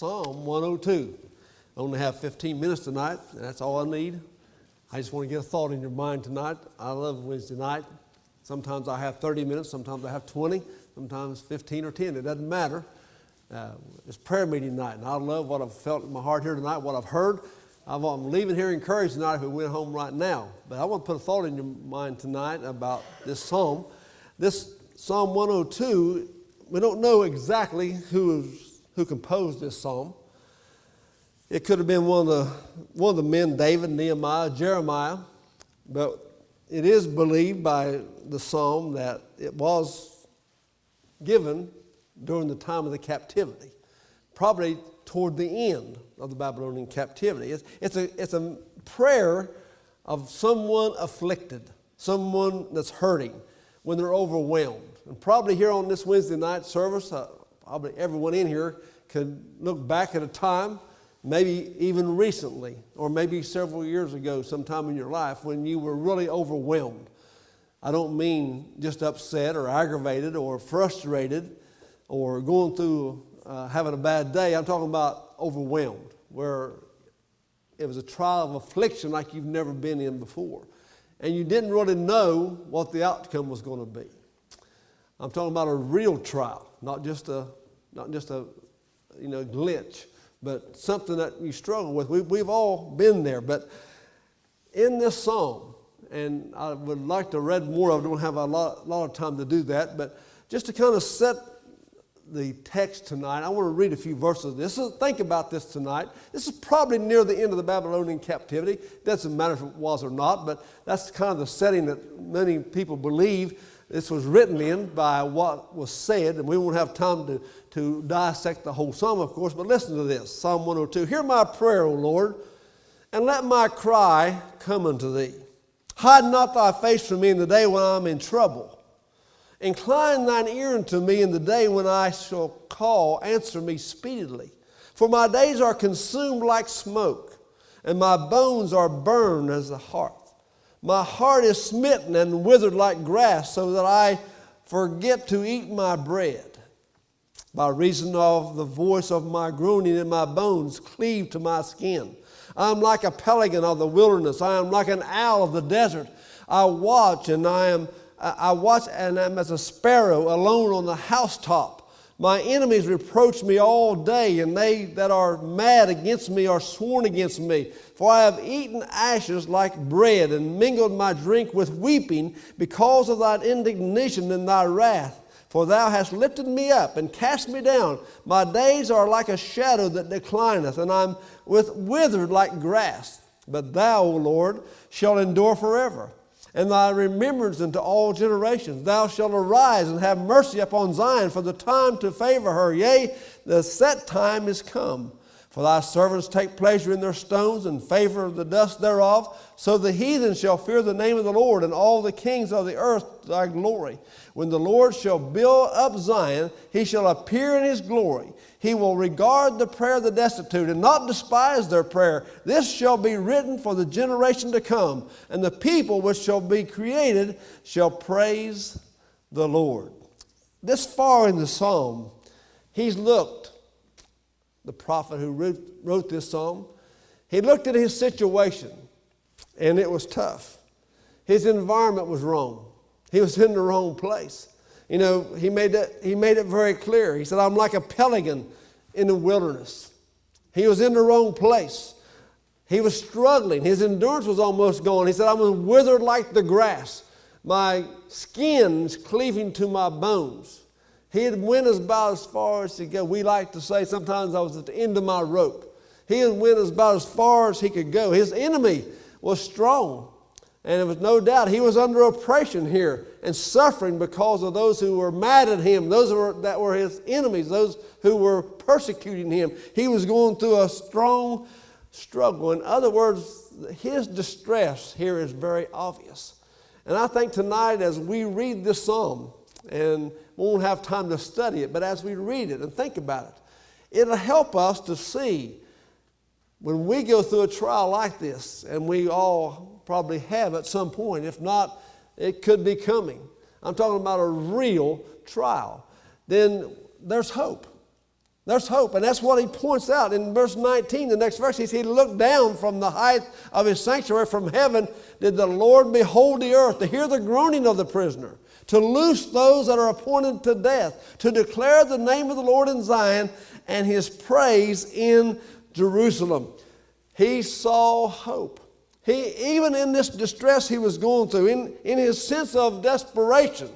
Psalm 102. I only have 15 minutes tonight, and that's all I need. I just want to get a thought in your mind tonight. I love Wednesday night. Sometimes I have 30 minutes, sometimes I have 20, sometimes 15 or 10. It doesn't matter. It's prayer meeting night, and I love what I've felt in my heart here tonight, what I've heard. I'm leaving here encouraged tonight if we went home right now. But I want to put a thought in your mind tonight about this psalm. This Psalm 102, we don't know exactly who composed this psalm. It could have been one of the men, David, Nehemiah, Jeremiah, but it is believed by the psalm that it was given during the time of the captivity, probably toward the end of the Babylonian captivity. It's a prayer of someone afflicted, someone that's hurting when they're overwhelmed. And probably here on this Wednesday night service, probably everyone in here could look back at a time, maybe even recently, or maybe several years ago, sometime in your life, when you were really overwhelmed. I don't mean just upset or aggravated or frustrated or going through having a bad day. I'm talking about overwhelmed, where it was a trial of affliction like you've never been in before. And you didn't really know what the outcome was going to be. I'm talking about a real trial, not just a glitch, but something that you struggle with. We've all been there. But in this psalm, and I would like to read more of it, I don't have a lot of time to do that, but just to kind of set the text tonight, I want to read a few verses. Think about this tonight. This is probably near the end of the Babylonian captivity. It doesn't matter if it was or not, but that's kind of the setting that many people believe this was written in by what was said, and we won't have time to dissect the whole psalm, of course, but listen to this, Psalm 102. Hear my prayer, O Lord, and let my cry come unto thee. Hide not thy face from me in the day when I am in trouble. Incline thine ear unto me in the day when I shall call. Answer me speedily. For my days are consumed like smoke, and my bones are burned as the hearth. My heart is smitten and withered like grass, so that I forget to eat my bread. By reason of the voice of my groaning, and my bones cleave to my skin. I am like a pelican of the wilderness. I am like an owl of the desert. I watch and am as a sparrow alone on the housetop. My enemies reproach me all day, and they that are mad against me are sworn against me. For I have eaten ashes like bread, and mingled my drink with weeping, because of thine indignation and thy wrath. For thou hast lifted me up and cast me down. My days are like a shadow that declineth, and I'm withered like grass. But thou, O Lord, shalt endure forever, and thy remembrance unto all generations. Thou shalt arise and have mercy upon Zion, for the time to favor her. Yea, the set time is come. For thy servants take pleasure in their stones, and favor the dust thereof. So the heathen shall fear the name of the Lord, and all the kings of the earth thy glory. When the Lord shall build up Zion, he shall appear in his glory. He will regard the prayer of the destitute, and not despise their prayer. This shall be written for the generation to come, and the people which shall be created shall praise the Lord. This far in the psalm, the prophet who wrote this psalm, he looked at his situation, and it was tough. His environment was wrong. He was in the wrong place. You know, he made it very clear. He said, I'm like a pelican in the wilderness. He was in the wrong place. He was struggling. His endurance was almost gone. He said, I'm withered like the grass. My skin's cleaving to my bones. He had went about as far as he could go. We like to say sometimes I was at the end of my rope. He had went about as far as he could go. His enemy was strong. And there was no doubt he was under oppression here and suffering because of those who were mad at him, those that were his enemies, those who were persecuting him. He was going through a strong struggle. In other words, his distress here is very obvious. And I think tonight as we read this psalm, and we won't have time to study it, but as we read it and think about it, it'll help us to see when we go through a trial like this, and we all probably have at some point. If not, it could be coming. I'm talking about a real trial. Then there's hope. There's hope, and that's what he points out in verse 19, the next verse. He said, he looked down from the height of his sanctuary from heaven. Did the Lord behold the earth to hear the groaning of the prisoner, to loose those that are appointed to death, to declare the name of the Lord in Zion and his praise in Jerusalem. He saw hope. Even in this distress he was going through, in his sense of desperation,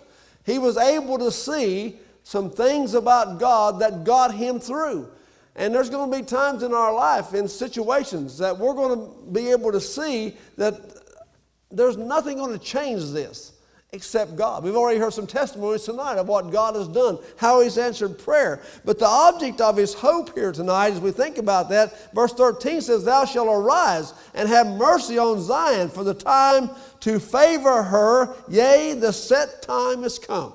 he was able to see some things about God that got him through. And there's going to be times in our life, in situations, that we're going to be able to see that there's nothing going to change this except God. We've already heard some testimonies tonight of what God has done, how he's answered prayer. But the object of his hope here tonight, as we think about that, verse 13 says, thou shalt arise and have mercy on Zion, for the time to favor her, yea, the set time is come.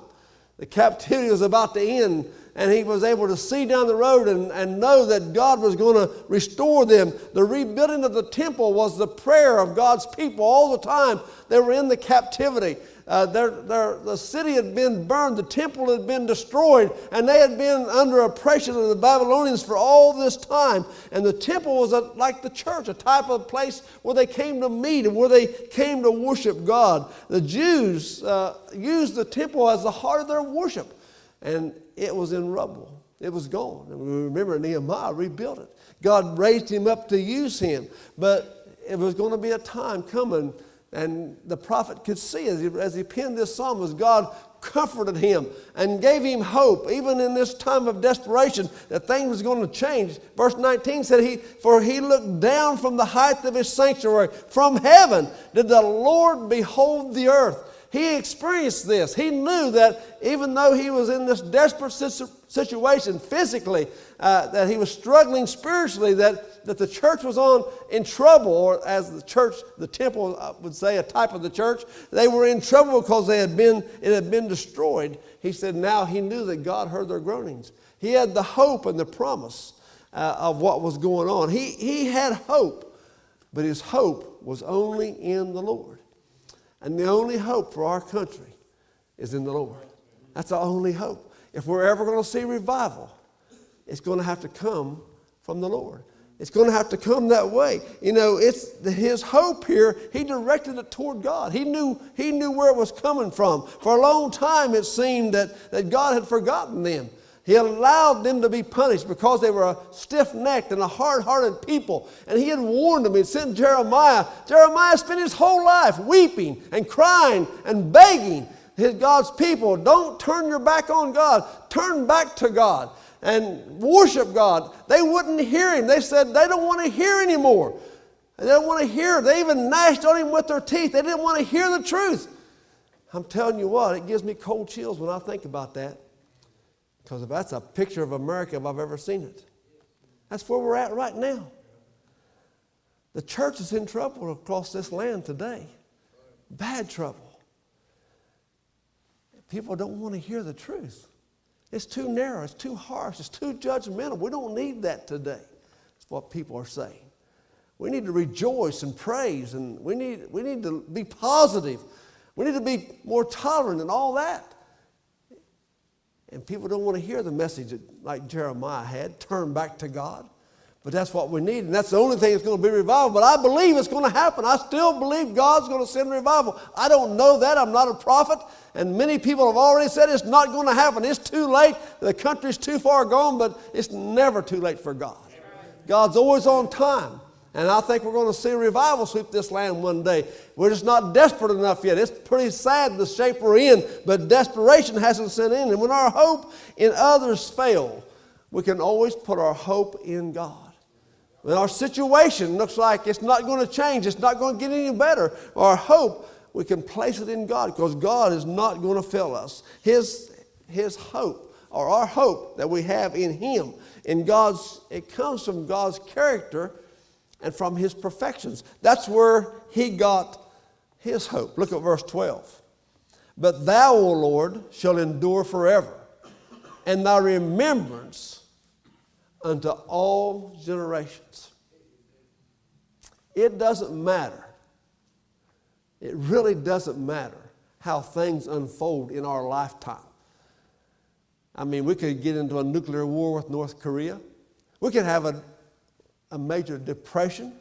The captivity was about to end, and he was able to see down the road and know that God was going to restore them. The rebuilding of the temple was the prayer of God's people all the time. They were in the captivity. The city had been burned, the temple had been destroyed, and they had been under oppression of the Babylonians for all this time. And the temple was like the church, a type of place where they came to meet and where they came to worship God. The Jews used the temple as the heart of their worship, and it was in rubble. It was gone. And we remember Nehemiah rebuilt it. God raised him up to use him, but it was going to be a time coming. And the prophet could see as he penned this psalm, as God comforted him and gave him hope, even in this time of desperation, that things was going to change. Verse 19 said, for he looked down from the height of his sanctuary. From heaven did the Lord behold the earth. He experienced this. He knew that even though he was in this desperate situation physically, that he was struggling spiritually, that the church was in trouble, or as the temple would say, a type of the church, they were in trouble because it had been destroyed. He said now he knew that God heard their groanings. He had the hope and the promise of what was going on. He had hope, but his hope was only in the Lord. And the only hope for our country is in the Lord. That's the only hope. If we're ever going to see revival, it's going to have to come from the Lord. It's going to have to come that way. You know, it's his hope here. He directed it toward God. He knew where it was coming from. For a long time, it seemed that God had forgotten them. He allowed them to be punished because they were a stiff-necked and a hard-hearted people. And he had warned them. He had sent Jeremiah. Jeremiah spent his whole life weeping and crying and begging God's people, don't turn your back on God. Turn back to God and worship God. They wouldn't hear him. They said they don't want to hear anymore. They don't want to hear. They even gnashed on him with their teeth. They didn't want to hear the truth. I'm telling you what, it gives me cold chills when I think about that. Because that's a picture of America if I've ever seen it. That's where we're at right now. The church is in trouble across this land today. Bad trouble. People don't want to hear the truth. It's too narrow. It's too harsh. It's too judgmental. We don't need that today. That's what people are saying. We need to rejoice and praise, and we need to be positive. We need to be more tolerant and all that. And people don't want to hear the message like Jeremiah had, turn back to God. But that's what we need, and that's the only thing that's going to be revival. But I believe it's going to happen. I still believe God's going to send revival. I don't know that. I'm not a prophet, and many people have already said it's not going to happen. It's too late. The country's too far gone, but it's never too late for God. God's always on time. And I think we're going to see a revival sweep this land one day. We're just not desperate enough yet. It's pretty sad the shape we're in, but desperation hasn't set in. And when our hope in others fail, we can always put our hope in God. When our situation looks like it's not going to change, it's not going to get any better, our hope, we can place it in God, because God is not going to fail us. His hope, or our hope that we have in Him, it comes from God's character and from His perfections. That's where He got His hope. Look at verse 12. But thou, O Lord, shall endure forever, and thy remembrance unto all generations. It doesn't matter. It really doesn't matter how things unfold in our lifetime. I mean, we could get into a nuclear war with North Korea. We could have a major depression.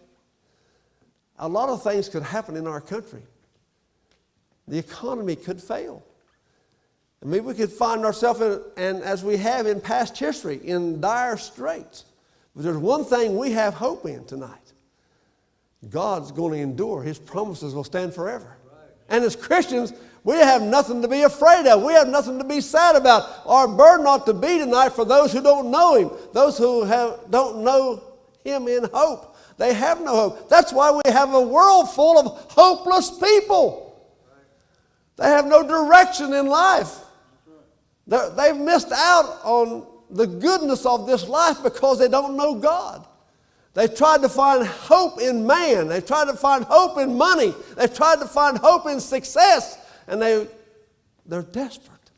A lot of things could happen in our country. The economy could fail. I mean, we could find ourselves, and as we have in past history, in dire straits. But there's one thing we have hope in tonight. God's going to endure. His promises will stand forever. Right. And as Christians, we have nothing to be afraid of. We have nothing to be sad about. Our burden ought to be tonight for those who don't know Him, those who don't know Him in hope. They have no hope. That's why we have a world full of hopeless people. They have no direction in life. They've missed out on the goodness of this life because they don't know God. They've tried to find hope in man. They've tried to find hope in money. They've tried to find hope in success. And they're desperate.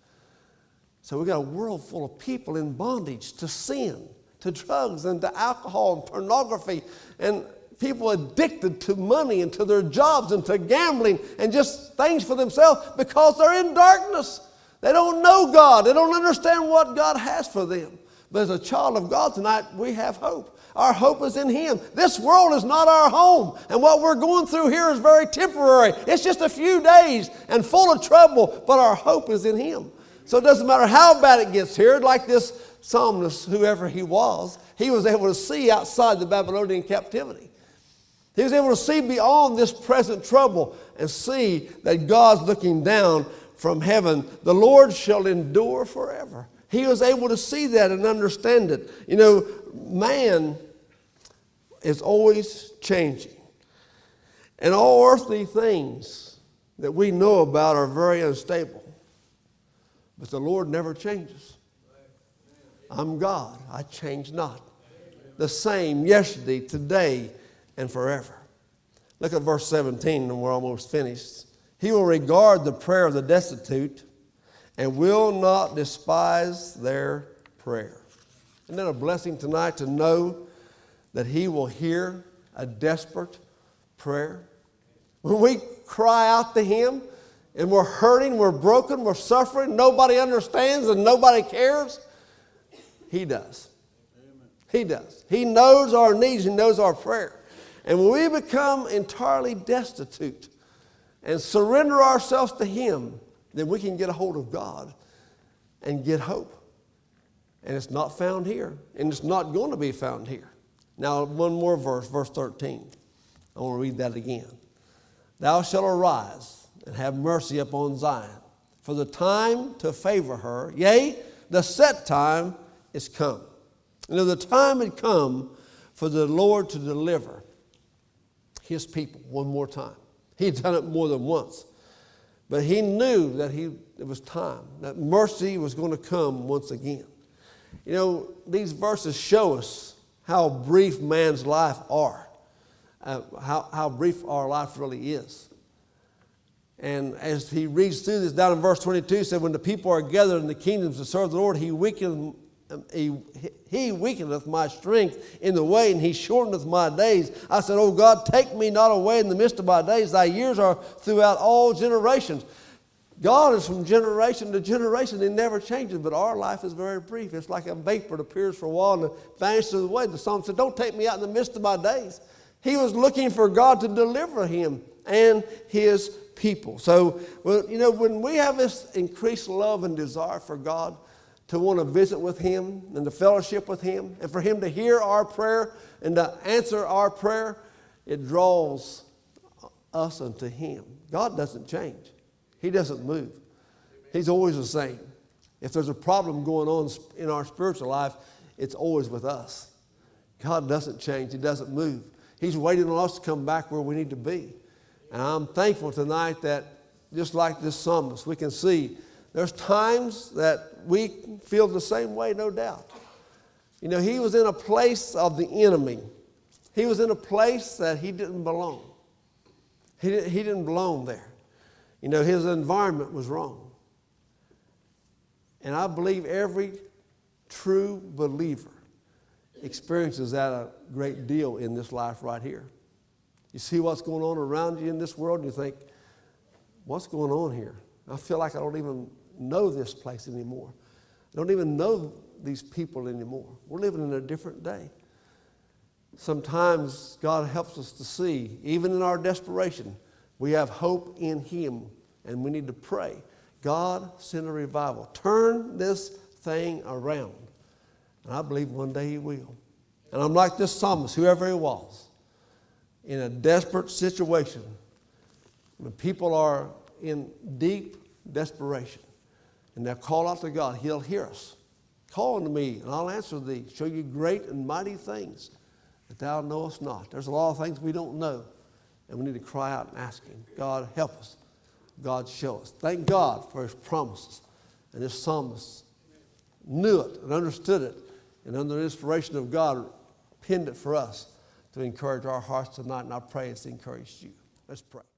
So we've got a world full of people in bondage to sin, to drugs and to alcohol and pornography, and people addicted to money and to their jobs and to gambling and just things for themselves because they're in darkness. They don't know God. They don't understand what God has for them. But as a child of God tonight, we have hope. Our hope is in Him. This world is not our home. And what we're going through here is very temporary. It's just a few days and full of trouble, but our hope is in Him. So it doesn't matter how bad it gets here, like this psalmist, whoever he was able to see outside the Babylonian captivity. He was able to see beyond this present trouble and see that God's looking down from heaven. The Lord shall endure forever. He was able to see that and understand it. You know, man is always changing. And all earthly things that we know about are very unstable. But the Lord never changes. I'm God. I change not. The same yesterday, today, and forever. Look at verse 17, and we're almost finished. He will regard the prayer of the destitute and will not despise their prayer. Isn't that a blessing tonight to know that He will hear a desperate prayer? When we cry out to Him and we're hurting, we're broken, we're suffering, nobody understands and nobody cares, He does. Amen. He does. He knows our needs. He knows our prayer. And when we become entirely destitute and surrender ourselves to Him, then we can get a hold of God and get hope. And it's not found here. And it's not going to be found here. Now, one more verse, verse 13. I want to read that again. Thou shalt arise and have mercy upon Zion, for the time to favor her, yea, the set time is come. You know, the time had come for the Lord to deliver His people one more time. He had done it more than once. But He knew that it was time, that mercy was going to come once again. You know, these verses show us how brief man's life are, how brief our life really is. And as he reads through this, down in verse 22, he said, when the people are gathered in the kingdoms to serve the Lord, He weakeneth my strength in the way, and He shorteneth my days. I said, O God, take me not away in the midst of my days. Thy years are throughout all generations. God is from generation to generation. He never changes, but our life is very brief. It's like a vapor that appears for a while and vanishes away. The psalm said, don't take me out in the midst of my days. He was looking for God to deliver him and his people. So, you know, when we have this increased love and desire for God, to want to visit with Him and to fellowship with Him, and for Him to hear our prayer and to answer our prayer, it draws us unto Him. God doesn't change. He doesn't move. He's always the same. If there's a problem going on in our spiritual life, it's always with us. God doesn't change. He doesn't move. He's waiting on us to come back where we need to be. And I'm thankful tonight that, just like this psalmist, we can see there's times that we feel the same way, no doubt. You know, he was in a place of the enemy. He was in a place that he didn't belong. He didn't belong there. You know, his environment was wrong. And I believe every true believer experiences that a great deal in this life right here. You see what's going on around you in this world, and you think, what's going on here? I feel like I don't even know this place anymore. Don't even know these people anymore. We're living in a different day. Sometimes God helps us to see, even in our desperation, we have hope in Him, and we need to pray. God, send a revival. Turn this thing around. And I believe one day He will. And I'm like this psalmist, whoever he was, in a desperate situation. When people are in deep desperation and they'll call out to God, He'll hear us. Call unto me, and I'll answer thee, show you great and mighty things that thou knowest not. There's a lot of things we don't know, and we need to cry out and ask Him, God, help us. God, show us. Thank God for His promises. And this psalmist knew it and understood it, and under the inspiration of God, penned it for us to encourage our hearts tonight, and I pray it's encouraged you. Let's pray.